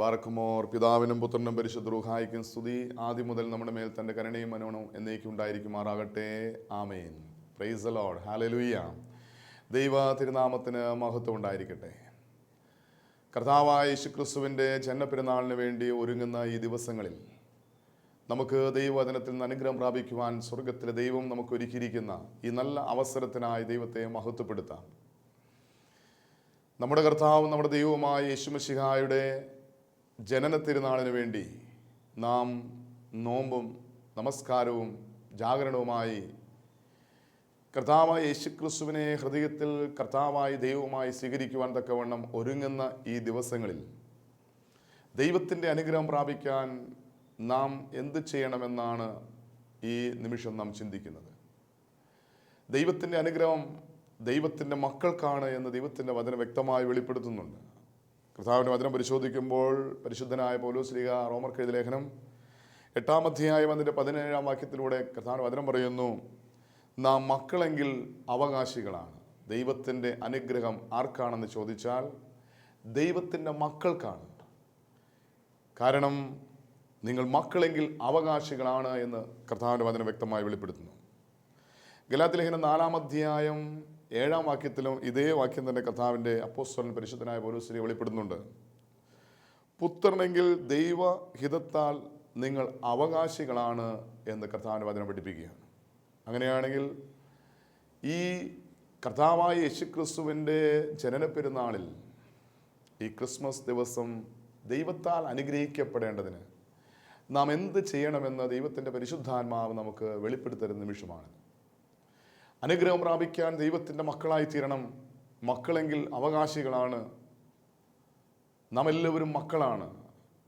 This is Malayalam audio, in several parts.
ബാറക്കുമോർ. പിതാവിനും പുത്രനും പരിശുദ്ധ റൂഹായിക്കും സ്തുതി. ആദ്യം മുതൽ നമ്മുടെ മേൽ തൻ്റെ കരുണയും മനോണവും എന്നേക്കും ഉണ്ടായിരിക്കുമാറാകട്ടെ. Amen. Praise the Lord. Hallelujah. ദൈവ തിരുനാമത്തിന് മഹത്വം ഉണ്ടായിരിക്കട്ടെ. കർത്താവായ യേശുക്രിസ്തുവിൻ്റെ ജന്മപ്പെരുന്നാളിന് വേണ്ടി ഒരുങ്ങുന്ന ഈ ദിവസങ്ങളിൽ നമുക്ക് ദൈവവചനത്തിൽ നിന്ന് അനുഗ്രഹം പ്രാപിക്കുവാൻ സ്വർഗത്തിലെ ദൈവം നമുക്ക് ഒരുക്കിയിരിക്കുന്ന ഈ നല്ല അവസരത്തിനായി ദൈവത്തെ മഹത്വപ്പെടുത്താം. നമ്മുടെ കർത്താവും നമ്മുടെ ദൈവവുമായ യേശുമശിഹായുടെ ജനന തിരുനാളിന് വേണ്ടി നാം നോമ്പും നമസ്കാരവും ജാഗരണവുമായി കർത്താവായ യേശുക്രിസ്തുവിനെ ഹൃദയത്തിൽ കർത്താവായി ദൈവവുമായി സ്വീകരിക്കുവാൻ തക്കവണ്ണം ഒരുങ്ങുന്ന ഈ ദിവസങ്ങളിൽ ദൈവത്തിൻ്റെ അനുഗ്രഹം പ്രാപിക്കാൻ നാം എന്ത് ചെയ്യണമെന്നാണ് ഈ നിമിഷം നാം ചിന്തിക്കുന്നത്. ദൈവത്തിൻ്റെ അനുഗ്രഹം ദൈവത്തിൻ്റെ മക്കൾക്കാണ് എന്ന് ദൈവത്തിൻ്റെ വചനം വ്യക്തമായി വെളിപ്പെടുത്തുന്നുണ്ട്. കർത്താവിൻ്റെ വചനം പരിശോധിക്കുമ്പോൾ പരിശുദ്ധനായ പൗലോസ് ശ്ലീഹ റോമർക്ക് എഴുതിയ ലേഖനം 8-ാം അധ്യായം അതിൻ്റെ 17-ാം വാക്യത്തിലൂടെ കർത്താവിൻ്റെ വചനം പറയുന്നു, നാം മക്കളെങ്കിൽ അവകാശികളാണ്. ദൈവത്തിൻ്റെ അനുഗ്രഹം ആർക്കാണെന്ന് ചോദിച്ചാൽ ദൈവത്തിൻ്റെ മക്കൾക്കാണ്. കാരണം നിങ്ങൾ മക്കളെങ്കിൽ അവകാശികളാണ് എന്ന് കർത്താവിൻ്റെ വചനം വ്യക്തമായി വെളിപ്പെടുത്തുന്നു. ഗലാത്യ ലേഖനം 4-ാം അധ്യായം 7-ാം വാക്യത്തിലും ഇതേ വാക്യം തന്നെ കർത്താവിൻ്റെ അപ്പോസ്തലൻ പരിശുദ്ധനായ പൗലോസ് ശ്ലീഹ വെളിപ്പെടുന്നുണ്ട്. പുത്രനെങ്കിൽ ദൈവഹിതത്താൽ നിങ്ങൾ അവകാശികളാണ് എന്ന് കർത്താവിൻ്റെ വചനം പഠിപ്പിക്കുകയാണ്. അങ്ങനെയാണെങ്കിൽ ഈ കർത്താവായ യേശുക്രിസ്തുവിൻ്റെ ജനന പെരുന്നാളിൽ ഈ ക്രിസ്മസ് ദിവസം ദൈവത്താൽ അനുഗ്രഹിക്കപ്പെടേണ്ടതിന് നാം എന്ത് ചെയ്യണമെന്ന് ദൈവത്തിൻ്റെ പരിശുദ്ധാത്മാവ് നമുക്ക് വെളിപ്പെടുത്തരുന്ന നിമിഷമാണ്. അനുഗ്രഹം പ്രാപിക്കാൻ ദൈവത്തിൻ്റെ മക്കളായി തീരണം. മക്കളെങ്കിൽ അവകാശികളാണ്. നാം എല്ലാവരും മക്കളാണ്.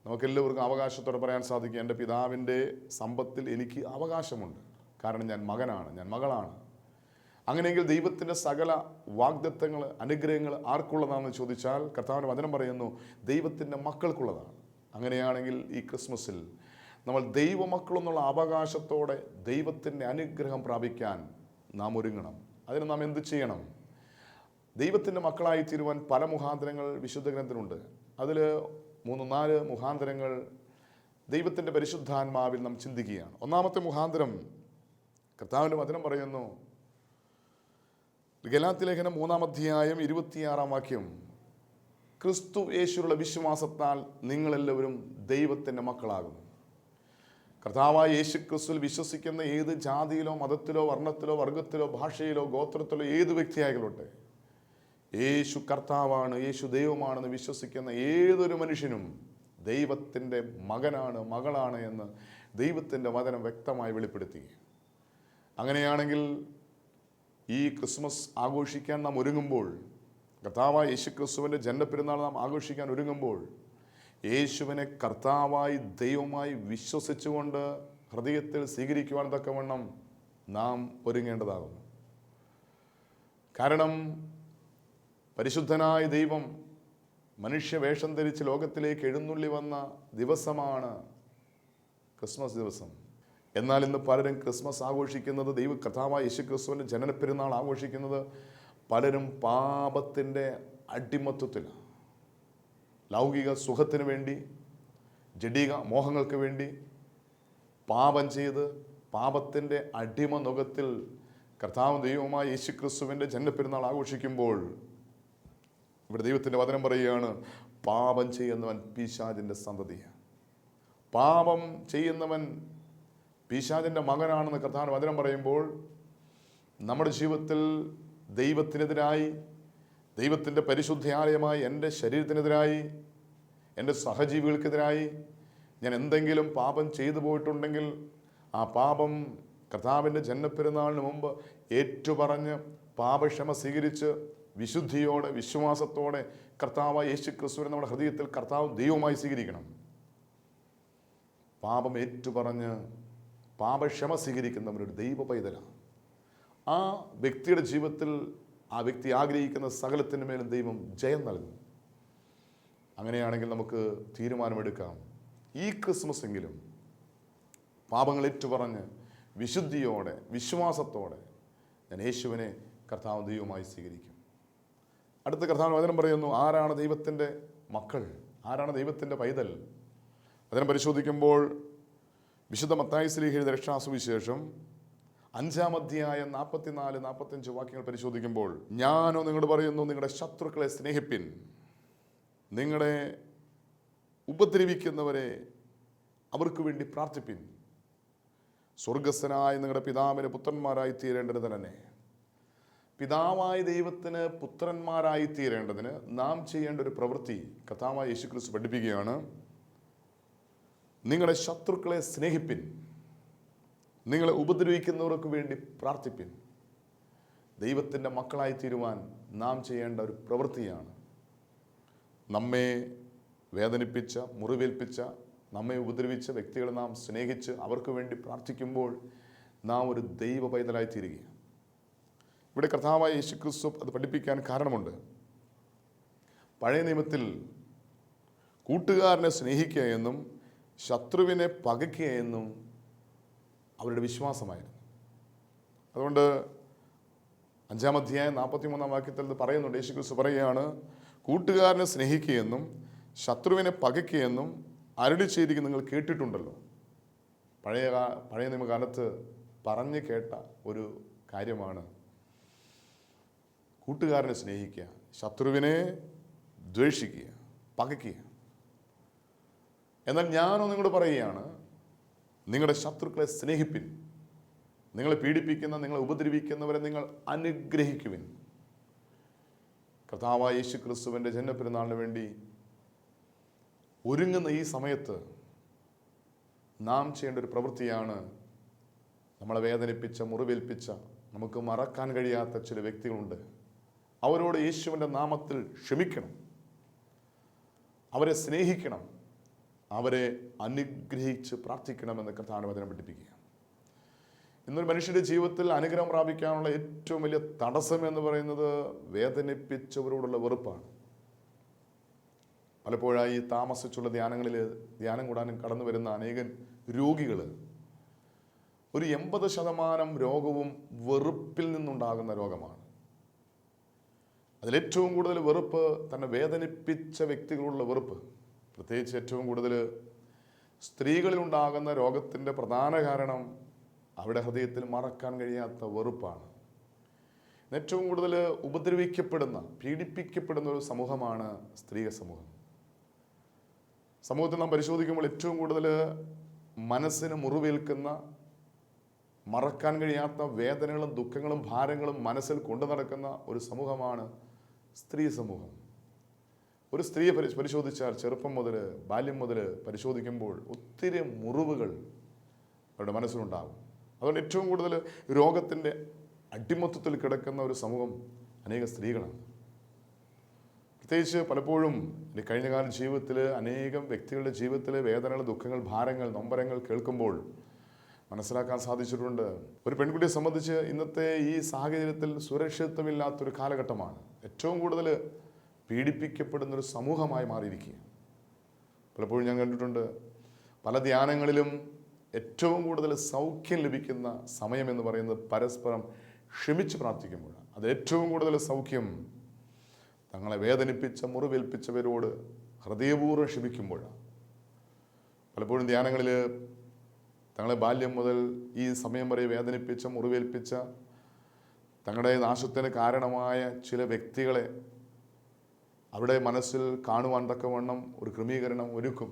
നമുക്കെല്ലാവർക്കും അവകാശത്തോടെ പറയാൻ സാധിക്കും, എൻ്റെ പിതാവിൻ്റെ സമ്പത്തിൽ എനിക്ക് അവകാശമുണ്ട്, കാരണം ഞാൻ മകനാണ്, ഞാൻ മകളാണ്. അങ്ങനെയെങ്കിൽ ദൈവത്തിൻ്റെ സകല വാഗ്ദത്തങ്ങൾ അനുഗ്രഹങ്ങൾ ആർക്കുള്ളതാണെന്ന് ചോദിച്ചാൽ കർത്താവിൻ്റെ വചനം പറയുന്നു, ദൈവത്തിൻ്റെ മക്കൾക്കുള്ളതാണ്. അങ്ങനെയാണെങ്കിൽ ഈ ക്രിസ്മസിൽ നമ്മൾ ദൈവമക്കളെന്നുള്ള അവകാശത്തോടെ ദൈവത്തിൻ്റെ അനുഗ്രഹം പ്രാപിക്കാൻ നാം ഒരുങ്ങണം. അതിന് നാം എന്ത് ചെയ്യണം? ദൈവത്തിൻ്റെ മക്കളായി തീരുവാൻ പല മുഖാന്തരങ്ങൾ വിശുദ്ധ ഗ്രന്ഥത്തിലുണ്ട്. അതിൽ 3-4 മുഖാന്തരങ്ങൾ ദൈവത്തിൻ്റെ പരിശുദ്ധാത്മാവിൽ നാം ചിന്തിക്കുകയാണ്. ഒന്നാമത്തെ മുഖാന്തരം കർത്താവിൻ്റെ വചനം പറയുന്നു, ഗലാത്യ ലേഖനം 3-ാം അധ്യായം 26-ാം വാക്യം, ക്രിസ്തു യേശുവിലുള്ള വിശ്വാസത്താൽ നിങ്ങളെല്ലാവരും ദൈവത്തിൻ്റെ മക്കളാകുന്നു. കർത്താവായ യേശു ക്രിസ്തുവിൽ വിശ്വസിക്കുന്ന ഏത് ജാതിയിലോ മതത്തിലോ വർണ്ണത്തിലോ വർഗത്തിലോ ഭാഷയിലോ ഗോത്രത്തിലോ ഏത് വ്യക്തിയായിക്കൊള്ളട്ടെ, യേശു കർത്താവാണ്, യേശു ദൈവമാണെന്ന് വിശ്വസിക്കുന്ന ഏതൊരു മനുഷ്യനും ദൈവത്തിൻ്റെ മകനാണ്, മകളാണ് എന്ന് ദൈവത്തിൻ്റെ വചനം വ്യക്തമായി വെളിപ്പെടുത്തി. അങ്ങനെയാണെങ്കിൽ ഈ ക്രിസ്മസ് ആഘോഷിക്കാൻ നാം ഒരുങ്ങുമ്പോൾ, കർത്താവായ യേശു ക്രിസ്തുവിൻ്റെ ജന്മപ്പെരുന്നാൾ നാം ആഘോഷിക്കാൻ ഒരുങ്ങുമ്പോൾ, യേശുവിനെ കർത്താവായി ദൈവമായി വിശ്വസിച്ചുകൊണ്ട് ഹൃദയത്തിൽ സ്വീകരിക്കുവാൻ തക്കവണ്ണം നാം ഒരുങ്ങേണ്ടതാകുന്നു. കാരണം പരിശുദ്ധനായ ദൈവം മനുഷ്യവേഷം ധരിച്ച് ലോകത്തിലേക്ക് എഴുന്നള്ളി വന്ന ദിവസമാണ് ക്രിസ്മസ് ദിവസം. എന്നാൽ ഇന്ന് പലരും ക്രിസ്മസ് ആഘോഷിക്കുന്നത്, കർത്താവായ യേശുക്രിസ്തുവിൻ്റെ ജനനപ്പെരുന്നാൾ ആഘോഷിക്കുന്നത് പലരും പാപത്തിൻ്റെ അടിമത്വത്തിലാണ്. ലൗകിക സുഖത്തിന് വേണ്ടി, ജഡിക മോഹങ്ങൾക്ക് വേണ്ടി പാപം ചെയ്ത് പാപത്തിൻ്റെ അടിമ നുഖത്തിൽ കർത്താവ് ദൈവമായ യേശുക്രിസ്തുവിൻ്റെ ജന്മപ്പെരുന്നാൾ ആഘോഷിക്കുമ്പോൾ ഇവിടെ ദൈവത്തിൻ്റെ വചനം പറയുകയാണ്, പാപം ചെയ്യുന്നവൻ പിശാചിൻ്റെ സന്തതിയാണ്. പാപം ചെയ്യുന്നവൻ പിശാചിൻ്റെ മകനാണെന്ന് കർത്താവിൻ്റെ വചനം പറയുമ്പോൾ നമ്മുടെ ജീവിതത്തിൽ ദൈവത്തിനെതിരായി, ദൈവത്തിൻ്റെ പരിശുദ്ധാലയമായി എൻ്റെ ശരീരത്തിനെതിരായി, എൻ്റെ സഹജീവികൾക്കെതിരായി ഞാൻ എന്തെങ്കിലും പാപം ചെയ്തു പോയിട്ടുണ്ടെങ്കിൽ ആ പാപം കർത്താവിൻ്റെ ജന്മപ്പെരുന്നാളിന് മുമ്പ് ഏറ്റുപറഞ്ഞ് പാപക്ഷമ സ്വീകരിച്ച് വിശുദ്ധിയോടെ വിശ്വാസത്തോടെ കർത്താവായ യേശുക്രിസ്തുവിനെ നമ്മുടെ ഹൃദയത്തിൽ കർത്താവ് ദൈവമായി സ്വീകരിക്കണം. പാപം ഏറ്റുപറഞ്ഞ് പാപക്ഷമ സ്വീകരിക്കുന്നവരൊരു ദൈവ പൈതലാണ്. ആ വ്യക്തിയുടെ ജീവിതത്തിൽ ആ വ്യക്തി ആഗ്രഹിക്കുന്ന സകലത്തിൻ്റെ മേലും ദൈവം ജയം നൽകും. അങ്ങനെയാണെങ്കിൽ നമുക്ക് തീരുമാനമെടുക്കാം, ഈ ക്രിസ്മസ് എങ്കിലും പാപങ്ങൾ ഏറ്റുപറഞ്ഞ് വിശുദ്ധിയോടെ വിശ്വാസത്തോടെ ഞാൻ യേശുവിനെ കർത്താവ് ദൈവമായി സ്വീകരിക്കും. അടുത്ത കർത്താവിൻ്റെ വചനം പറയുന്നു, ആരാണ് ദൈവത്തിൻ്റെ മക്കൾ, ആരാണ് ദൈവത്തിൻ്റെ പൈതൽ? അതിനെ പരിശോധിക്കുമ്പോൾ വിശുദ്ധ മത്തായി ശ്ലീഹ എഴുതിയ രക്ഷാസുവിശേഷം 5-ാം അധ്യായം 44-45 വാക്യങ്ങൾ പരിശോധിക്കുമ്പോൾ, ഞാനോ നിങ്ങളോട് പറയുന്നു, നിങ്ങളുടെ ശത്രുക്കളെ സ്നേഹിപ്പിൻ, നിങ്ങളെ ഉപദ്രവിക്കുന്നവരെ അവർക്ക് വേണ്ടി പ്രാർത്ഥിപ്പിൻ, സ്വർഗസ്ഥനായ നിങ്ങളുടെ പിതാവിന് പുത്രന്മാരായി തീരേണ്ടത് തന്നെ. പിതാവായ ദൈവത്തിന് പുത്രന്മാരായി തീരേണ്ടതിന് നാം ചെയ്യേണ്ട ഒരു പ്രവൃത്തി കർത്താവായ യേശുക്രിസ്തു പഠിപ്പിക്കുകയാണ്. നിങ്ങളുടെ ശത്രുക്കളെ സ്നേഹിപ്പിൻ, നിങ്ങളെ ഉപദ്രവിക്കുന്നവർക്ക് വേണ്ടി പ്രാർത്ഥിപ്പിൻ. ദൈവത്തിൻ്റെ മക്കളായി തീരുവാൻ നാം ചെയ്യേണ്ട ഒരു പ്രവൃത്തിയാണ്. നമ്മെ വേദനിപ്പിച്ച, മുറിവേൽപ്പിച്ച, നമ്മെ ഉപദ്രവിച്ച വ്യക്തികളെ നാം സ്നേഹിച്ച് അവർക്ക് വേണ്ടി പ്രാർത്ഥിക്കുമ്പോൾ നാം ഒരു ദൈവ പൈതലായി തീരുകയാണ്. ഇവിടെ കർത്താവായ യേശുക്രിസ്തു അത് പഠിപ്പിക്കാൻ കാരണമുണ്ട്. പഴയ നിയമത്തിൽ കൂട്ടുകാരനെ സ്നേഹിക്കുക എന്നും ശത്രുവിനെ പകയ്ക്കുക എന്നും അവരുടെ വിശ്വാസമായിരുന്നു. അതുകൊണ്ട് 5-ാം അധ്യായം 43-ാം വാക്യത്തിൽ ഇത് പറയുന്നുണ്ട്. യേശുക്രിസ്തു പറയുകയാണ്, കൂട്ടുകാരനെ സ്നേഹിക്കുകയെന്നും ശത്രുവിനെ പകയ്ക്കുകയെന്നും അരുളി ചെയ്തിരിക്കുന്നത് നിങ്ങൾ കേട്ടിട്ടുണ്ടല്ലോ. പഴയ നിയമകാലത്ത് പറഞ്ഞു കേട്ട ഒരു കാര്യമാണ് കൂട്ടുകാരനെ സ്നേഹിക്കുക, ശത്രുവിനെ ദ്വേഷിക്കുക, പകയ്ക്കുക. എന്നാൽ ഞാനോ നിങ്ങളോട് പറയുകയാണ്, നിങ്ങളുടെ ശത്രുക്കളെ സ്നേഹിപ്പിൻ, നിങ്ങളെ പീഡിപ്പിക്കുന്ന, നിങ്ങളെ ഉപദ്രവിക്കുന്നവരെ നിങ്ങൾ അനുഗ്രഹിക്കുവിൻ. കർത്താവായ യേശുക്രിസ്തുവിൻ്റെ ജന്മപ്പെരുന്നാളിന് വേണ്ടി ഒരുങ്ങുന്ന ഈ സമയത്ത് നാം ചെയ്യേണ്ട ഒരു പ്രവൃത്തിയാണ്, നമ്മളെ വേദനിപ്പിച്ച, മുറിവേൽപ്പിച്ച, നമുക്ക് മറക്കാൻ കഴിയാത്ത ചില വ്യക്തികളുണ്ട്. അവരോട് യേശുവിൻ്റെ നാമത്തിൽ ക്ഷമിക്കണം, അവരെ സ്നേഹിക്കണം, അവരെ അനുഗ്രഹിച്ച് പ്രാർത്ഥിക്കണമെന്ന് കർത്താവിന്റെ വചനം പഠിപ്പിക്കുക. ഇന്നൊരു മനുഷ്യൻ്റെ ജീവിതത്തിൽ അനുഗ്രഹം പ്രാപിക്കാനുള്ള ഏറ്റവും വലിയ തടസ്സം എന്ന് പറയുന്നത് വേദനിപ്പിച്ചവരോടുള്ള വെറുപ്പാണ്. പലപ്പോഴായി താമസിച്ചുള്ള ധ്യാനം കൂടാനും കടന്നു വരുന്ന അനേകം രോഗികൾ, ഒരു 80% രോഗവും വെറുപ്പിൽ നിന്നുണ്ടാകുന്ന രോഗമാണ്. അതിലേറ്റവും കൂടുതൽ വെറുപ്പ് തന്നെ വേദനിപ്പിച്ച വ്യക്തികളുള്ള വെറുപ്പ്. പ്രത്യേകിച്ച് ഏറ്റവും കൂടുതൽ സ്ത്രീകളിലുണ്ടാകുന്ന രോഗത്തിൻ്റെ പ്രധാന കാരണം അവരുടെ ഹൃദയത്തിൽ മറക്കാൻ കഴിയാത്ത വെറുപ്പാണ്. ഏറ്റവും കൂടുതൽ ഉപദ്രവിക്കപ്പെടുന്ന, പീഡിപ്പിക്കപ്പെടുന്ന ഒരു സമൂഹമാണ് സ്ത്രീക സമൂഹം. സമൂഹത്തിൽ നാം പരിശോധിക്കുമ്പോൾ ഏറ്റവും കൂടുതൽ മനസ്സിന് മുറിവേൽക്കുന്ന, മറക്കാൻ കഴിയാത്ത വേദനകളും ദുഃഖങ്ങളും ഭാരങ്ങളും മനസ്സിൽ കൊണ്ടു നടക്കുന്ന ഒരു സമൂഹമാണ് സ്ത്രീ സമൂഹം. ഒരു സ്ത്രീയെ പരിശോധിച്ചാൽ, ചെറുപ്പം മുതൽ, ബാല്യം മുതൽ പരിശോധിക്കുമ്പോൾ ഒത്തിരി മുറിവുകൾ അവരുടെ മനസ്സിലുണ്ടാകും. അതുകൊണ്ട് ഏറ്റവും കൂടുതൽ രോഗത്തിൻ്റെ അടിമത്തത്തിൽ കിടക്കുന്ന ഒരു സമൂഹം അനേക സ്ത്രീകളാണ്. പ്രത്യേകിച്ച് പലപ്പോഴും കഴിഞ്ഞകാല ജീവിതത്തിൽ അനേകം വ്യക്തികളുടെ ജീവിതത്തിൽ വേദനകൾ, ദുഃഖങ്ങൾ, ഭാരങ്ങൾ, നൊമ്പരങ്ങൾ കേൾക്കുമ്പോൾ മനസ്സിലാക്കാൻ സാധിച്ചിട്ടുണ്ട്, ഒരു പെൺകുട്ടിയെ സംബന്ധിച്ച് ഇന്നത്തെ ഈ സാഹചര്യത്തിൽ സുരക്ഷിതത്വമില്ലാത്തൊരു കാലഘട്ടമാണ്. ഏറ്റവും കൂടുതൽ പീഡിപ്പിക്കപ്പെടുന്നൊരു സമൂഹമായി മാറിയിരിക്കുക. പലപ്പോഴും ഞാൻ കണ്ടിട്ടുണ്ട്, പല ധ്യാനങ്ങളിലും ഏറ്റവും കൂടുതൽ സൗഖ്യം ലഭിക്കുന്ന സമയം എന്ന് പറയുന്നത് പരസ്പരം ക്ഷമിച്ച് പ്രാർത്ഥിക്കുമ്പോഴാണ്. അത് ഏറ്റവും കൂടുതൽ സൗഖ്യം തങ്ങളെ വേദനിപ്പിച്ച, മുറിവേൽപ്പിച്ചവരോട് ഹൃദയപൂർവ്വം ക്ഷമിക്കുമ്പോഴാണ്. പലപ്പോഴും ധ്യാനങ്ങളിൽ തങ്ങളെ ബാല്യം മുതൽ ഈ സമയം വരെ വേദനിപ്പിച്ച, മുറിവേൽപ്പിച്ച, തങ്ങളുടെ നാശത്തിന് കാരണമായ ചില വ്യക്തികളെ അവിടെ മനസ്സിൽ കാണുവാൻ തക്കവണ്ണം ഒരു ക്രമീകരണം ഒരുക്കും.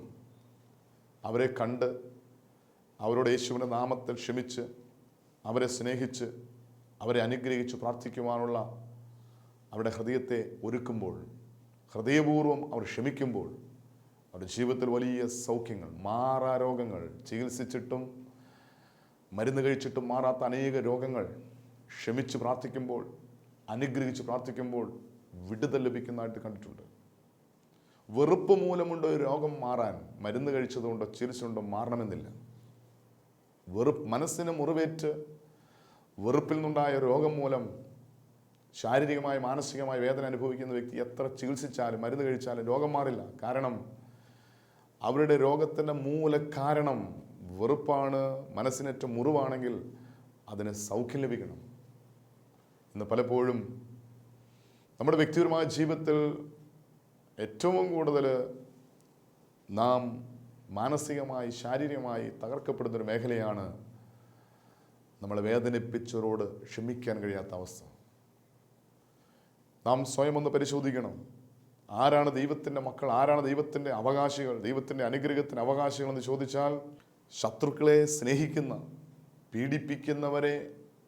അവരെ കണ്ട് അവരോട് യേശുവിൻ്റെ നാമത്തിൽ ക്ഷമിച്ച്, അവരെ സ്നേഹിച്ച്, അവരെ അനുഗ്രഹിച്ച് പ്രാർത്ഥിക്കുവാനുള്ള അവരുടെ ഹൃദയത്തെ ഒരുക്കുമ്പോൾ, ഹൃദയപൂർവ്വം അവർ ക്ഷമിക്കുമ്പോൾ അവരുടെ ജീവിതത്തിൽ വലിയ സൗഖ്യങ്ങൾ, മാറാരോഗങ്ങൾ, ചികിത്സിച്ചിട്ടും മരുന്ന് കഴിച്ചിട്ടും മാറാത്ത അനേക രോഗങ്ങൾ ക്ഷമിച്ച് പ്രാർത്ഥിക്കുമ്പോൾ, അനുഗ്രഹിച്ച് പ്രാർത്ഥിക്കുമ്പോൾ വിടുതൽ ലഭിക്കുന്നതായിട്ട് കണ്ടിട്ടുണ്ട്. വെറുപ്പ് മൂലമുണ്ട് രോഗം മാറാൻ മരുന്ന് കഴിച്ചതുകൊണ്ടോ ചികിത്സയുണ്ടോ മാറണമെന്നില്ല. മനസ്സിന് മുറിവേറ്റ് വെറുപ്പിൽ നിന്നുണ്ടായ രോഗം മൂലം ശാരീരികമായി, മാനസികമായി വേദന അനുഭവിക്കുന്ന വ്യക്തി എത്ര ചികിത്സിച്ചാലും മരുന്ന് കഴിച്ചാലും രോഗം മാറില്ല. കാരണം അവരുടെ രോഗത്തിൻ്റെ മൂലകാരണം വെറുപ്പാണ്. മനസ്സിനേറ്റവും മുറിവാണെങ്കിൽ അതിന് സൗഖ്യം ലഭിക്കണം. ഇന്ന് പലപ്പോഴും നമ്മുടെ വ്യക്തിപരമായ ജീവിതത്തിൽ ഏറ്റവും കൂടുതൽ നാം മാനസികമായി ശാരീരികമായി തകർക്കപ്പെടുന്നൊരു മേഖലയാണ് നമ്മളെ വേദനിപ്പിച്ചവരോട് ക്ഷമിക്കാൻ കഴിയാത്ത അവസ്ഥ. നാം സ്വയം ഒന്ന് പരിശോധിക്കണം. ആരാണ് ദൈവത്തിൻ്റെ മക്കൾ, ആരാണ് ദൈവത്തിൻ്റെ അവകാശികൾ, ദൈവത്തിൻ്റെ അനുഗ്രഹത്തിന് അവകാശികൾ എന്ന് ചോദിച്ചാൽ, ശത്രുക്കളെ സ്നേഹിക്കുന്ന, പീഡിപ്പിക്കുന്നവരെ,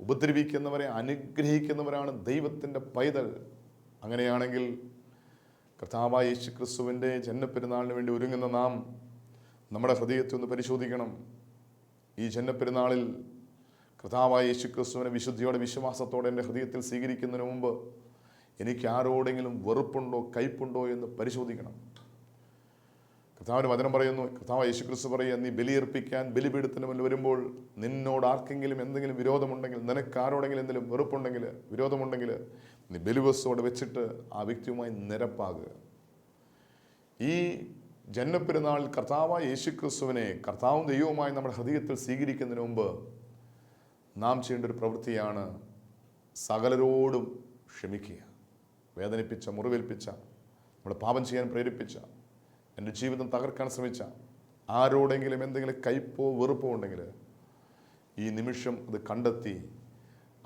ഉപദ്രവിക്കുന്നവരെ അനുഗ്രഹിക്കുന്നവരാണ് ദൈവത്തിൻ്റെ പൈതൽ. അങ്ങനെയാണെങ്കിൽ കർത്താവായ യേശു ക്രിസ്തുവിൻ്റെ ജന്മപ്പെരുന്നാളിന് വേണ്ടി ഒരുങ്ങുന്ന നാം നമ്മുടെ ഹൃദയത്തെ ഒന്ന് പരിശോധിക്കണം. ഈ ജന്മപ്പെരുന്നാളിൽ കർത്താവായ യേശു ക്രിസ്തുവിനെ വിശുദ്ധിയോടെ വിശ്വാസത്തോടെ എൻ്റെ ഹൃദയത്തിൽ സ്വീകരിക്കുന്നതിന് മുമ്പ് എനിക്ക് ആരോടെങ്കിലും വെറുപ്പുണ്ടോ, കയ്പുണ്ടോ എന്ന് പരിശോധിക്കണം. കർത്താവിൻ്റെ വചനം പറയുന്നു, കർത്താവ് യേശു ക്രിസ്തു പറയുക, നീ ബലിയർപ്പിക്കാൻ ബലിപീഠത്തിന് മുന്നിൽ വരുമ്പോൾ നിന്നോട് ആർക്കെങ്കിലും എന്തെങ്കിലും വിരോധമുണ്ടെങ്കിൽ, നിനക്ക് ആരോടെങ്കിലും എന്തെങ്കിലും വെറുപ്പുണ്ടെങ്കിൽ, വിരോധമുണ്ടെങ്കിൽ, നീ ബലിവസ്തുവോടെ വെച്ചിട്ട് ആ വ്യക്തിയുമായി നിരപ്പാകുക. ഈ ജന്മപ്പെരുന്നാൾ കർത്താവായ യേശു ക്രിസ്തുവിനെ കർത്താവും ദൈവവുമായി നമ്മുടെ ഹൃദയത്തിൽ സ്വീകരിക്കുന്നതിന് മുമ്പ് നാം ചെയ്യേണ്ട ഒരു പ്രവൃത്തിയാണ് സകലരോടും ക്ഷമിക്കുക. വേദനിപ്പിച്ച, മുറിവേൽപ്പിച്ച, നമ്മളെ പാപം ചെയ്യാൻ പ്രേരിപ്പിച്ച, എൻ്റെ ജീവിതം തകർക്കാൻ ശ്രമിച്ച ആരോടെങ്കിലും എന്തെങ്കിലും കയ്പോ വെറുപ്പോ ഉണ്ടെങ്കിൽ ഈ നിമിഷം അത് കണ്ടെത്തി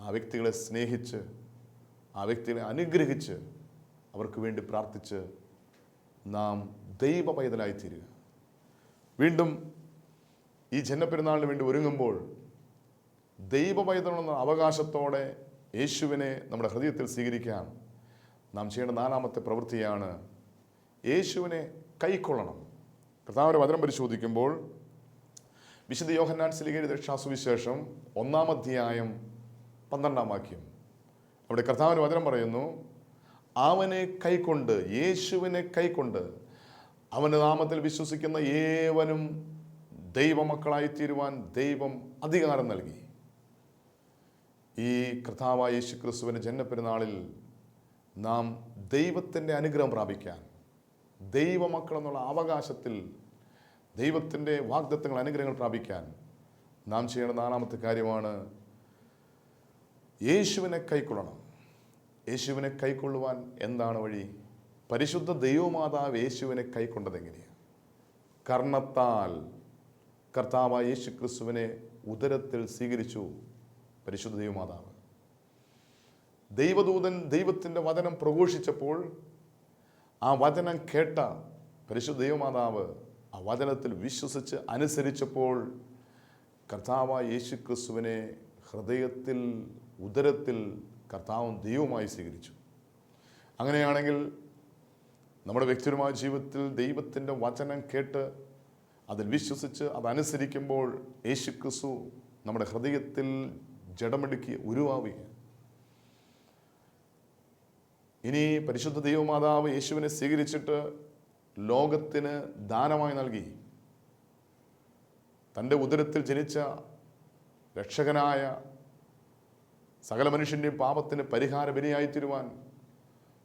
ആ വ്യക്തികളെ സ്നേഹിച്ച്, ആ വ്യക്തികളെ അനുഗ്രഹിച്ച്, അവർക്ക് വേണ്ടി പ്രാർത്ഥിച്ച് നാം ദൈവ പൈതലായിത്തീരുക. വീണ്ടും ഈ ജന്മപ്പെരുന്നാളിന് വേണ്ടി ഒരുങ്ങുമ്പോൾ ദൈവ പൈതലെന്ന അവകാശത്തോടെ യേശുവിനെ നമ്മുടെ ഹൃദയത്തിൽ സ്വീകരിക്കാൻ നാം ചെയ്യേണ്ട 4ാമത്തെ പ്രവൃത്തിയാണ് യേശുവിനെ കൈക്കൊള്ളണം. കർത്താവിൻ്റെ വചനം പരിശോധിക്കുമ്പോൾ വിശുദ്ധ യോഹന്നാൻ ശ്ലീഹയുടെ രക്ഷാസുവിശേഷം 1-ാം അധ്യായം 12-ാം വാക്യം, അവിടെ കർത്താവിൻ്റെ വചനം പറയുന്നു, അവനെ കൈക്കൊണ്ട്, യേശുവിനെ കൈക്കൊണ്ട് അവൻ്റെ നാമത്തിൽ വിശ്വസിക്കുന്ന ഏവനും ദൈവമക്കളായിത്തീരുവാൻ ദൈവം അധികാരം നൽകി. ഈ കർത്താവായ യേശു ക്രിസ്തുവിൻ്റെ ജന്മപ്പെരുന്നാളിൽ നാം ദൈവത്തിൻ്റെ അനുഗ്രഹം പ്രാപിക്കാൻ, ദൈവമക്കൾ എന്നുള്ള അവകാശത്തിൽ ദൈവത്തിൻ്റെ വാഗ്ദത്തങ്ങൾ, അനുഗ്രഹങ്ങൾ പ്രാപിക്കാൻ നാം ചെയ്യേണ്ട 4ാമത്തെ കാര്യമാണ് യേശുവിനെ കൈക്കൊള്ളണം. യേശുവിനെ കൈക്കൊള്ളുവാൻ എന്താണ് വഴി? പരിശുദ്ധ ദൈവമാതാവ് യേശുവിനെ കൈക്കൊണ്ടതെങ്ങനെയാണ്? കർണത്താൽ കർത്താവായ യേശു ക്രിസ്തുവിനെ ഉദരത്തിൽ സ്വീകരിച്ചു പരിശുദ്ധ ദൈവമാതാവ്. ദൈവദൂതൻ ദൈവത്തിൻ്റെ വചനം പ്രഘോഷിച്ചപ്പോൾ ആ വചനം കേട്ട പരിശുദ്ധ ദൈവമാതാവ് ആ വചനത്തിൽ വിശ്വസിച്ച് അനുസരിച്ചപ്പോൾ കർത്താവായ യേശു ക്രിസ്തുവിനെ ഹൃദയത്തിൽ, ഉദരത്തിൽ കർത്താവും ദൈവവുമായി സ്വീകരിച്ചു. അങ്ങനെയാണെങ്കിൽ നമ്മുടെ വ്യക്തിപരമായ ജീവിതത്തിൽ ദൈവത്തിൻ്റെ വചനം കേട്ട് അതിൽ വിശ്വസിച്ച് അതനുസരിക്കുമ്പോൾ യേശു ക്രിസ്തു നമ്മുടെ ഹൃദയത്തിൽ ജഡമെടുക്കി ഉരുവാവുക. ഇനി പരിശുദ്ധ ദൈവമാതാവ് യേശുവിനെ സ്വീകരിച്ചിട്ട് ലോകത്തിന് ദാനമായി നൽകി. തൻ്റെ ഉദരത്തിൽ ജനിച്ച രക്ഷകനായ സകല മനുഷ്യൻ്റെയും പാപത്തിന് പരിഹാര ബലിയായിത്തീരുവാൻ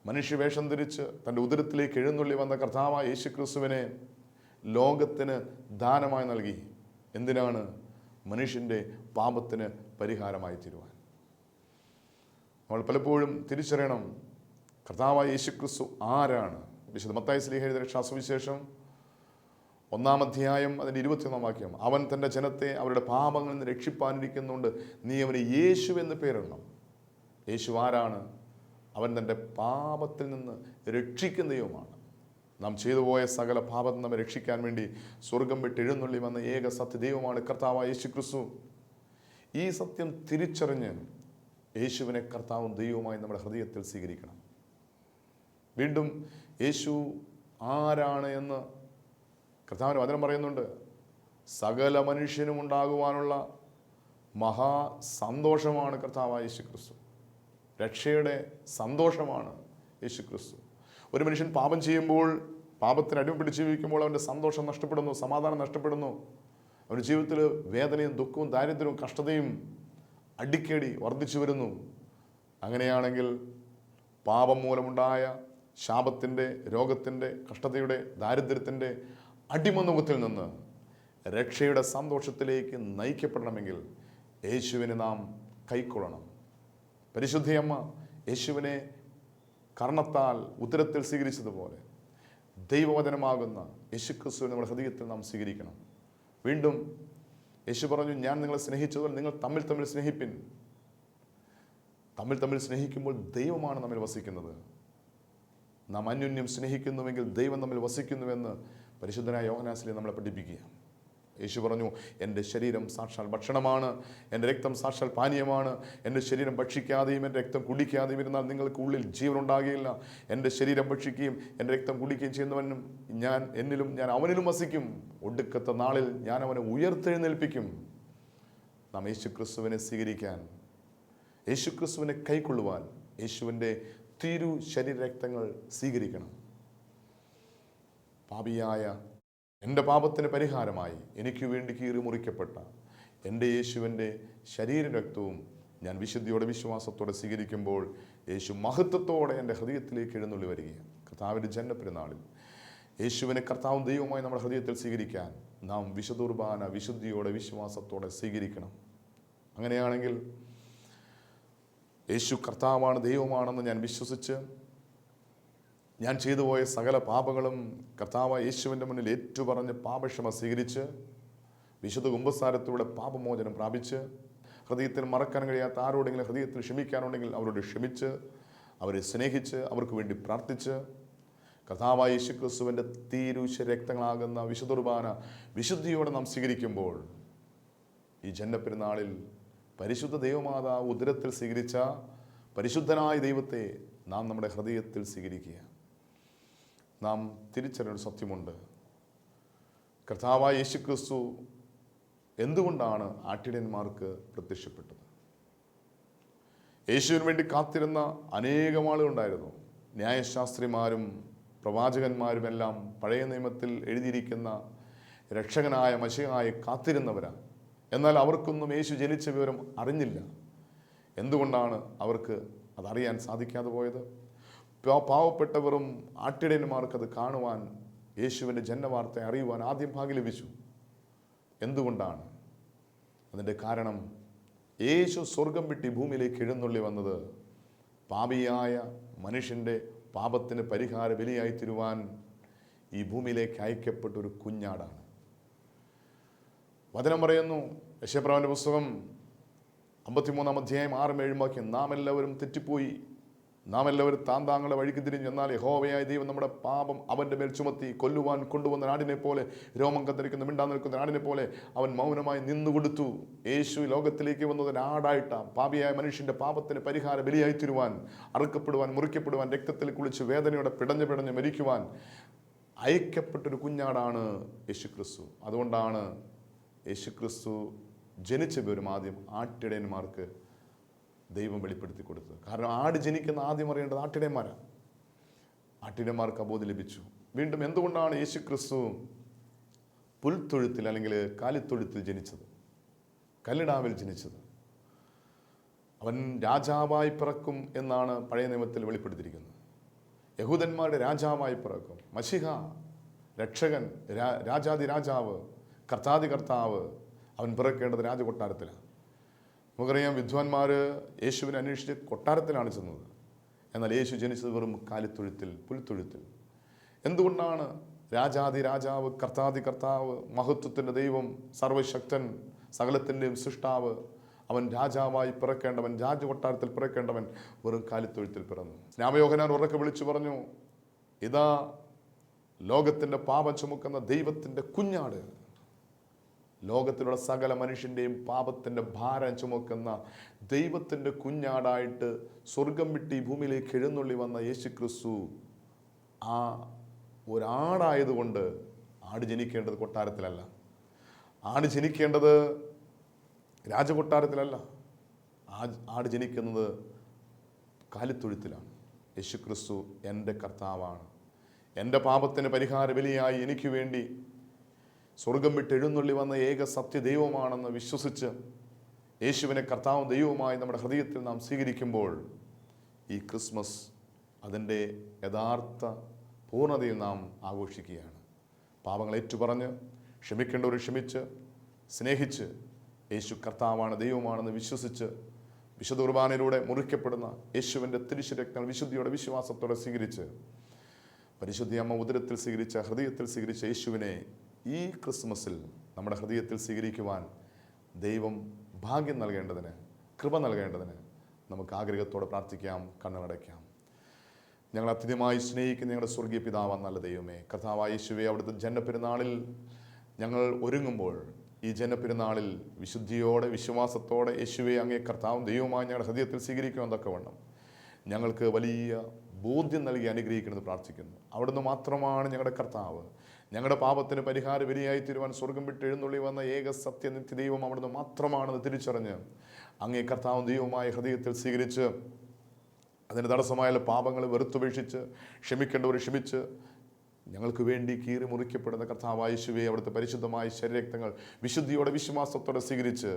മനുഷ്യവേഷം ധരിച്ച് തൻ്റെ ഉദരത്തിലേക്ക് എഴുന്നള്ളി വന്ന കർത്താവായ യേശു ക്രിസ്തുവിനെ ലോകത്തിന് ദാനമായി നൽകി. എന്തിനാണ്? മനുഷ്യൻ്റെ പാപത്തിന് പരിഹാരമായി തീരുവാൻ. നമ്മൾ പലപ്പോഴും തിരിച്ചറിയണം കർത്താവായ യേശു ക്രിസ്തു ആരാണ്. വിശുദ്ധ മത്തായി ശ്ലീഹയുടെ രക്ഷാസുവിശേഷം 1-ാം അധ്യായം അതിൻ്റെ 21-ാം വാക്യം, അവൻ തൻ്റെ ജനത്തെ അവരുടെ പാപങ്ങളിൽ നിന്ന് രക്ഷിപ്പാനിരിക്കുന്നുണ്ട്, നീ അവന് യേശു എന്ന് പേരിടണം. യേശു ആരാണ്? അവൻ തൻ്റെ പാപത്തിൽ നിന്ന് രക്ഷിക്കുന്ന ദൈവമാണ്. നാം ചെയ്തു പോയ സകല പാപത്തിൽ നമ്മെ രക്ഷിക്കാൻ വേണ്ടി സ്വർഗം വിട്ട് എഴുന്നള്ളി വന്ന ഏക സത്യദൈവമാണ് കർത്താവായ യേശു ക്രിസ്തു. ഈ സത്യം തിരിച്ചറിഞ്ഞ് യേശുവിനെ കർത്താവും ദൈവവുമായി നമ്മുടെ ഹൃദയത്തിൽ സ്വീകരിക്കണം. വീണ്ടും യേശു ആരാണ് എന്ന് കർത്താവിൻ്റെ വചനം പറയുന്നുണ്ട്. സകല മനുഷ്യനും ഉണ്ടാകുവാനുള്ള മഹാ സന്തോഷമാണ് കർത്താവായ യേശു ക്രിസ്തു. രക്ഷയുടെ സന്തോഷമാണ് യേശു ക്രിസ്തു. ഒരു മനുഷ്യൻ പാപം ചെയ്യുമ്പോൾ, പാപത്തിന് അടിമപിടിച്ച് ജീവിക്കുമ്പോൾ അവൻ്റെ സന്തോഷം നഷ്ടപ്പെടുന്നു, സമാധാനം നഷ്ടപ്പെടുന്നു. അവൻ്റെ ജീവിതത്തിൽ വേദനയും ദുഃഖവും ദാരിദ്ര്യവും കഷ്ടതയും അടിക്കടി വർദ്ധിച്ചു വരുന്നു. അങ്ങനെയാണെങ്കിൽ പാപം മൂലമുണ്ടായ ശാപത്തിൻ്റെ, രോഗത്തിൻ്റെ, കഷ്ടതയുടെ, ദാരിദ്ര്യത്തിൻ്റെ അടിമനുഖത്തിൽ നിന്ന് രക്ഷയുടെ സന്തോഷത്തിലേക്ക് നയിക്കപ്പെടണമെങ്കിൽ യേശുവിനെ നാം കൈക്കൊള്ളണം. പരിശുദ്ധയമ്മ യേശുവിനെ കർണത്താൽ ഉദരത്തിൽ സ്വീകരിച്ചതുപോലെ ദൈവവചനമാകുന്ന യേശുക്രിസ്തുവിനെ നമ്മുടെ ഹൃദയത്തിൽ നാം സ്വീകരിക്കണം. വീണ്ടും യേശു പറഞ്ഞു, ഞാൻ നിങ്ങളെ സ്നേഹിച്ചതുപോലെ നിങ്ങൾ തമ്മിൽ തമ്മിൽ സ്നേഹിപ്പിൻ. തമ്മിൽ സ്നേഹിക്കുമ്പോൾ ദൈവമാണ് നമ്മിൽ വസിക്കുന്നത്. നാം അന്യോന്യം സ്നേഹിക്കുന്നുവെങ്കിൽ ദൈവം നമ്മിൽ വസിക്കുന്നുവെന്ന് പരിശുദ്ധനായ യോഹന്നാൻ നമ്മളെ പഠിപ്പിക്കുക. യേശു പറഞ്ഞു, എൻ്റെ ശരീരം സാക്ഷാൽ ഭക്ഷണമാണ്, എൻ്റെ രക്തം സാക്ഷാൽ പാനീയമാണ്. എൻ്റെ ശരീരം ഭക്ഷിക്കാതെയും എൻ്റെ രക്തം കുടിക്കാതെയും ഇരുന്നാൽ നിങ്ങൾക്ക് ഉള്ളിൽ ജീവൻ ഉണ്ടാകുകയില്ല. എൻ്റെ ശരീരം ഭക്ഷിക്കുകയും എൻ്റെ രക്തം കുടിക്കുകയും ചെയ്യുന്നവനും എന്നിലും ഞാൻ അവനിലും വസിക്കും. ഒടുക്കത്തെ നാളിൽ ഞാൻ അവനെ ഉയർത്തെഴുന്നേൽപ്പിക്കും. നാം യേശുക്രിസ്തുവിനെ സ്വീകരിക്കാൻ, യേശുക്രിസ്തുവിനെ കൈക്കൊള്ളുവാൻ യേശുവിൻ്റെ തിരു ശരീരരക്തങ്ങൾ സ്വീകരിക്കണം. പാപിയായ എൻ്റെ പാപത്തിന് പരിഹാരമായി എനിക്ക് വേണ്ടി കീറി മുറിക്കപ്പെട്ട എൻ്റെ യേശുവിൻ്റെ ശരീരരക്തവും ഞാൻ വിശുദ്ധിയോടെ വിശ്വാസത്തോടെ സ്വീകരിക്കുമ്പോൾ യേശു മഹത്വത്തോടെ എൻ്റെ ഹൃദയത്തിലേക്ക് എഴുന്നള്ളി വരികയാണ്. കർത്താവിൻ്റെ ജന്മപ്പെരുന്നാളിൽ യേശുവിനെ കർത്താവും ദൈവവുമായി നമ്മുടെ ഹൃദയത്തിൽ സ്വീകരിക്കാൻ നാം വിശുദ്ധ കുർബാന വിശുദ്ധിയോടെ വിശ്വാസത്തോടെ സ്വീകരിക്കണം. അങ്ങനെയാണെങ്കിൽ യേശു കർത്താവാണ്, ദൈവമാണെന്ന് ഞാൻ വിശ്വസിച്ച് ഞാൻ ചെയ്തു പോയ സകല പാപങ്ങളും കർത്താവായ യേശുവിൻ്റെ മുന്നിൽ ഏറ്റുപറഞ്ഞ് പാപക്ഷമ സ്വീകരിച്ച് വിശുദ്ധ കുമ്പസാരത്തിലൂടെ പാപമോചനം പ്രാപിച്ച് ഹൃദയത്തിൽ മറക്കാൻ കഴിയാത്ത ആരോടെങ്കിലും ഹൃദയത്തിൽ ക്ഷമിക്കാനുണ്ടെങ്കിൽ അവരോട് ക്ഷമിച്ച് അവരെ സ്നേഹിച്ച് അവർക്ക് വേണ്ടി പ്രാർത്ഥിച്ച് കർത്താവായ യേശുക്രിസ്തുവിൻ്റെ രക്തങ്ങളാകുന്ന വിശുദ്ധ കുർബാന വിശുദ്ധിയോടെ നാം സ്വീകരിക്കുമ്പോൾ ഈ ജന്മപ്പെരുന്നാളിൽ പരിശുദ്ധ ദൈവമാതാവ് ഉദരത്തിൽ സ്വീകരിച്ച പരിശുദ്ധനായ ദൈവത്തെ നാം നമ്മുടെ ഹൃദയത്തിൽ സ്വീകരിക്കുക. നാം തിരിച്ചറിയൊരു സത്യമുണ്ട്. കർത്താവായ യേശുക്രിസ്തു എന്തുകൊണ്ടാണ് ആട്ടിടയന്മാർക്ക് പ്രത്യക്ഷപ്പെട്ടത്? യേശുവിന് വേണ്ടി കാത്തിരുന്ന അനേകം ആളുകളുണ്ടായിരുന്നു. ന്യായശാസ്ത്രിമാരും പ്രവാചകന്മാരുമെല്ലാം പഴയ നിയമത്തിൽ എഴുതിയിരിക്കുന്ന രക്ഷകനായ മശിഹായെ കാത്തിരുന്നവരാണ്. എന്നാൽ അവർക്കൊന്നും യേശു ജനിച്ച വിവരം അറിഞ്ഞില്ല. എന്തുകൊണ്ടാണ് അവർക്ക് അതറിയാൻ സാധിക്കാതെ പോയത്? പാവപ്പെട്ടവരും ആട്ടിടയന്മാർക്കത് കാണുവാൻ, യേശുവിൻ്റെ ജന്മവാർത്ത അറിയുവാൻ ആദ്യം ഭാഗ്യം ലഭിച്ചു. എന്തുകൊണ്ടാണ്? അതിൻ്റെ കാരണം യേശു സ്വർഗം വിട്ട് ഭൂമിയിലേക്ക് എഴുന്നള്ളി വന്നത് പാപിയായ മനുഷ്യൻ്റെ പാപത്തിന് പരിഹാര ബലിയായി തീരുവാൻ ഈ ഭൂമിയിലേക്ക് അയക്കപ്പെട്ട ഒരു കുഞ്ഞാടാണ്. വചനം പറയുന്നു, യെശയ്യാപ്രവാചകന്റെ പുസ്തകം 53 അധ്യായം 6-7 വാക്യം, നാം എല്ലാവരും തെറ്റിപ്പോയി, നാം എല്ലാവരും താങ്കളുടെ വഴിക്ക് തിരിഞ്ഞു. എന്നാൽ യഹോവയായ ദൈവം നമ്മുടെ പാപം അവൻ്റെ മേൽ ചുമത്തി കൊല്ലുവാൻ കൊണ്ടുവന്ന നാടിനെ പോലെ, രോമം കത്തിരിക്കുന്ന മിണ്ടാൻ നിൽക്കുന്ന നാടിനെ പോലെ അവൻ മൗനമായി നിന്നുകൊടുത്തു. യേശു ലോകത്തിലേക്ക് വന്നത് നാടായിട്ടാണ്. പാപിയായ മനുഷ്യൻ്റെ പാപത്തിന് പരിഹാര ബലിയായി തീരുവാൻ, അറുക്കപ്പെടുവാൻ, മുറിക്കപ്പെടുവാൻ, രക്തത്തിൽ കുളിച്ച് വേദനയോടെ പിടഞ്ഞ് മരിക്കുവാൻ അയക്കപ്പെട്ടൊരു കുഞ്ഞാടാണ് യേശുക്രിസ്തു. അതുകൊണ്ടാണ് യേശുക്രിസ്തു ജനിച്ച വിവരം ആദ്യം ആട്ടിടയന്മാർക്ക് ദൈവം വെളിപ്പെടുത്തി കൊടുത്തത്. കാരണം ആട് ജനിക്കുന്ന ആദ്യം അറിയേണ്ടത് ആട്ടിടയന്മാരാണ്. ആട്ടിടയന്മാർക്ക് അബോധം ലഭിച്ചു. വീണ്ടും എന്തുകൊണ്ടാണ് യേശുക്രിസ്തു പുൽത്തൊഴുത്തിൽ അല്ലെങ്കിൽ കാലിത്തൊഴുത്തിൽ ജനിച്ചത്, കല്ലിടാവിൽ ജനിച്ചത്? അവൻ രാജാവായി പിറക്കും എന്നാണ് പഴയ നിയമത്തിൽ വെളിപ്പെടുത്തിയിരിക്കുന്നത്. യഹൂദന്മാരുടെ രാജാവായി പിറക്കും. മശിഹ, രക്ഷകൻ, രാജാതി രാജാവ്, കർത്താതി കർത്താവ്, അവൻ പിറക്കേണ്ടത് രാജകൊട്ടാരത്തിലാണ്. നമുക്കറിയാം, വിദ്വാൻമാർ യേശുവിനെ അന്വേഷിച്ച് കൊട്ടാരത്തിലാണ് ചെന്നത്. എന്നാൽ യേശു ജനിച്ചത് വെറും കാലിത്തൊഴുത്തിൽ, പുൽത്തൊഴുത്തിൽ. എന്തുകൊണ്ടാണ് രാജാതി രാജാവ്, കർത്താതി കർത്താവ്, മഹത്വത്തിൻ്റെ ദൈവം, സർവശക്തൻ, സകലത്തിൻ്റെയും സൃഷ്ടാവ്, അവൻ രാജാവായി പിറക്കേണ്ടവൻ, രാജകൊട്ടാരത്തിൽ പിറക്കേണ്ടവൻ വെറും കാലിത്തൊഴുത്തിൽ പിറന്നു? സ്നാപയോഹന്നാൻ ഉറക്കെ വിളിച്ചു പറഞ്ഞു, ഇതാ ലോകത്തിൻ്റെ പാപം ചുമക്കുന്ന ദൈവത്തിൻ്റെ കുഞ്ഞാട്. ലോകത്തിലുള്ള സകല മനുഷ്യൻ്റെയും പാപത്തിൻ്റെ ഭാരം ചുമക്കുന്ന ദൈവത്തിൻ്റെ കുഞ്ഞാടായിട്ട് സ്വർഗം വിട്ട് ഈ ഭൂമിയിലേക്ക് എഴുന്നള്ളി വന്ന യേശുക്രിസ്തു ആ ഒരാടായതുകൊണ്ട്, ആട് ജനിക്കേണ്ടത് കൊട്ടാരത്തിലല്ല, ആട് ജനിക്കേണ്ടത് രാജകൊട്ടാരത്തിലല്ല, ആട് ജനിക്കുന്നത് കാലിത്തൊഴുത്തിലാണ്. യേശുക്രിസ്തു എൻ്റെ കർത്താവാണ്, എൻ്റെ പാപത്തിന് പരിഹാര ബലിയായി എനിക്ക് വേണ്ടി സ്വർഗം വിട്ട് എഴുന്നള്ളി വന്ന ഏക സത്യ ദൈവമാണെന്ന് വിശ്വസിച്ച് യേശുവിനെ കർത്താവും ദൈവവുമായി നമ്മുടെ ഹൃദയത്തിൽ നാം സ്വീകരിക്കുമ്പോൾ ഈ ക്രിസ്മസ് അതിൻ്റെ യഥാർത്ഥ പൂർണ്ണതയിൽ നാം ആഘോഷിക്കുകയാണ്. പാപങ്ങൾ ഏറ്റുപറഞ്ഞ് ക്ഷമിക്കേണ്ടവർ ക്ഷമിച്ച് സ്നേഹിച്ച് യേശു കർത്താവാണ് ദൈവമാണെന്ന് വിശ്വസിച്ച് വിശുദ്ധ കുർബാനയിലൂടെ മുറിക്കപ്പെടുന്ന യേശുവിൻ്റെ തിരുശരീരങ്ങൾ വിശുദ്ധിയോടെ വിശ്വാസത്തോടെ സ്വീകരിച്ച് പരിശുദ്ധ അമ്മ ഉദരത്തിൽ സ്വീകരിച്ച, ഹൃദയത്തിൽ സ്വീകരിച്ച യേശുവിനെ ഈ ക്രിസ്മസിൽ നമ്മുടെ ഹൃദയത്തിൽ സ്വീകരിക്കുവാൻ ദൈവം ഭാഗ്യം നൽകേണ്ടതിന്, കൃപ നൽകേണ്ടതിന് നമുക്ക് ആഗ്രഹത്തോടെ പ്രാർത്ഥിക്കാം, കണ്ണടയ്ക്കാം. ഞങ്ങൾ അത്യധികമായി സ്നേഹിക്കുന്ന ഞങ്ങളുടെ സ്വർഗീയ പിതാവാം നല്ല ദൈവമേ, കർത്താവായ യേശുവേ, അവിടുത്തെ ജനപ്പെരുന്നാളിൽ ഞങ്ങൾ ഒരുങ്ങുമ്പോൾ ഈ ജനപ്പെരുന്നാളിൽ വിശുദ്ധിയോടെ, വിശ്വാസത്തോടെ യേശുവേ അങ്ങേ കർത്താവും ദൈവമായി ഞങ്ങളുടെ ഹൃദയത്തിൽ സ്വീകരിക്കുവാൻ തക്കവണ്ണം ഞങ്ങൾക്ക് വലിയ ബോധ്യം നൽകി അനുഗ്രഹിക്കണമെന്ന് പ്രാർത്ഥിക്കുന്നു. അവിടുന്ന് മാത്രമാണ് ഞങ്ങളുടെ കർത്താവ്. ഞങ്ങളുടെ പാപത്തിന് പരിഹാര ബലിയായി തീരുവാൻ സ്വർഗം വിട്ട് എഴുന്നള്ളി വന്ന ഏക സത്യ നിത്യദൈവം അവിടുന്ന് മാത്രമാണെന്ന് തിരിച്ചറിഞ്ഞ് അങ്ങേ കർത്താവും ദൈവമായ ഹൃദയത്തിൽ സ്വീകരിച്ച് അതിന് തടസ്സമായ പാപങ്ങൾ വെറുത്തുപേക്ഷിച്ച് ക്ഷമിക്കേണ്ടവർ ക്ഷമിച്ച് ഞങ്ങൾക്ക് വേണ്ടി കീറി മുറിക്കപ്പെടുന്ന കർത്താവായ യേശുവേ, അവിടുത്തെ പരിശുദ്ധമായ ശരീരരക്തങ്ങൾ വിശുദ്ധിയോടെ, വിശ്വാസത്തോടെ സ്വീകരിച്ച്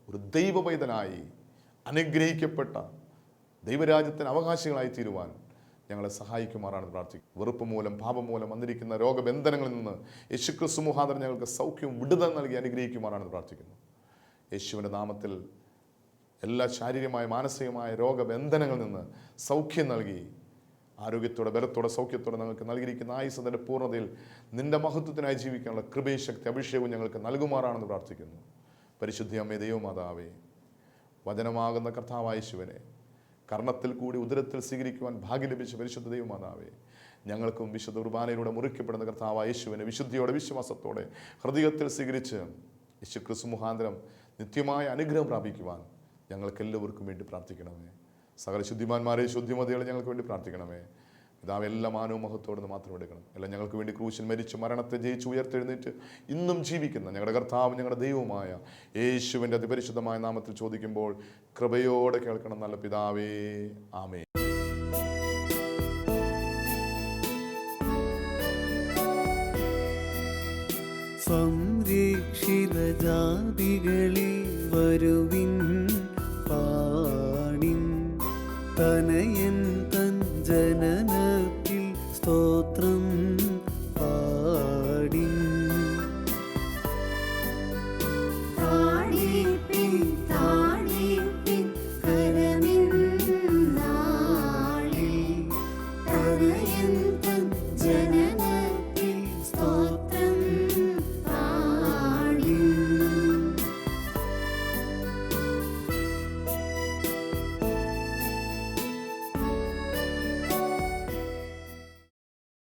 ഒരു ദൈവ പൈതലായി അനുഗ്രഹിക്കപ്പെട്ട ദൈവരാജ്യത്തിന് അവകാശികളായി തീരുവാൻ ഞങ്ങളെ സഹായിക്കുമാറാണെന്ന് പ്രാർത്ഥിക്കും. വെറുപ്പ് മൂലം, പാപം മൂലം വന്നിരിക്കുന്ന രോഗബന്ധനങ്ങളിൽ നിന്ന് യേശുക്രിസ്തു മുഖാന്തരം ഞങ്ങൾക്ക് സൗഖ്യവും വിടുതൽ നൽകി അനുഗ്രഹിക്കുമാറാണെന്ന് പ്രാർത്ഥിക്കുന്നു. യേശുവിൻ്റെ നാമത്തിൽ എല്ലാ ശാരീരികമായ, മാനസികമായ രോഗബന്ധനങ്ങളിൽ നിന്ന് സൗഖ്യം നൽകി ആരോഗ്യത്തോടെ, ബലത്തോടെ, സൗഖ്യത്തോടെ ഞങ്ങൾക്ക് നൽകിയിരിക്കുന്ന ആയുസ്സതിൻ്റെ പൂർണ്ണതയിൽ നിന്റെ മഹത്വത്തിനായി ജീവിക്കാനുള്ള കൃപയും ശക്തി അഭിഷേകവും ഞങ്ങൾക്ക് നൽകുമാറാണെന്ന് പ്രാർത്ഥിക്കുന്നു. പരിശുദ്ധ അമ്മേ, ദൈവമാതാവേ, വചനമാകുന്ന കർത്താവായ യേശുവിനെ കർണത്തിൽ കൂടി ഉദരത്തിൽ സ്വീകരിക്കുവാൻ ഭാഗ്യം ലഭിച്ച പരിശുദ്ധ ദൈവമാതാവേ, ഞങ്ങൾക്കും വിശുദ്ധ കുർബാനയിലൂടെ മുറിക്കപ്പെടുന്ന കർത്താവായ യേശുവിനെ വിശുദ്ധിയോടെ, വിശ്വാസത്തോടെ ഹൃദയത്തിൽ സ്വീകരിച്ച് യേശുക്രിസ്തു മുഖാന്തരം നിത്യമായ അനുഗ്രഹം പ്രാപിക്കുവാൻ ഞങ്ങൾക്ക് എല്ലാവർക്കും വേണ്ടി പ്രാർത്ഥിക്കണമേ. സകല ശുദ്ധിമാന്മാരെ, ശുദ്ധിമതികളെ ഞങ്ങൾക്ക് വേണ്ടി പ്രാർത്ഥിക്കണമേ. പിതാവ്, എല്ലാ മാനവും മഹത്വത്തോടെ മാത്രം എടുക്കണം. എല്ലാം ഞങ്ങൾക്ക് വേണ്ടി ക്രൂശിൽ മരിച്ച് മരണത്തെ ജയിച്ച് ഉയർത്തെഴുന്നേറ്റ് ഇന്നും ജീവിക്കുന്ന ഞങ്ങളുടെ കർത്താവും ഞങ്ങളുടെ ദൈവവുമായ യേശുവിൻ്റെ അതിപരിശുദ്ധമായ നാമത്തിൽ ചോദിക്കുമ്പോൾ കൃപയോടെ കേൾക്കണം നല്ല പിതാവേ. ആമേൻ. സംരക്ഷിത ജാതികളിൽ വരുവിൻ, പാടിൻ തനയൻ തൻ ജനനത്തിൽ സ്തോത്രം.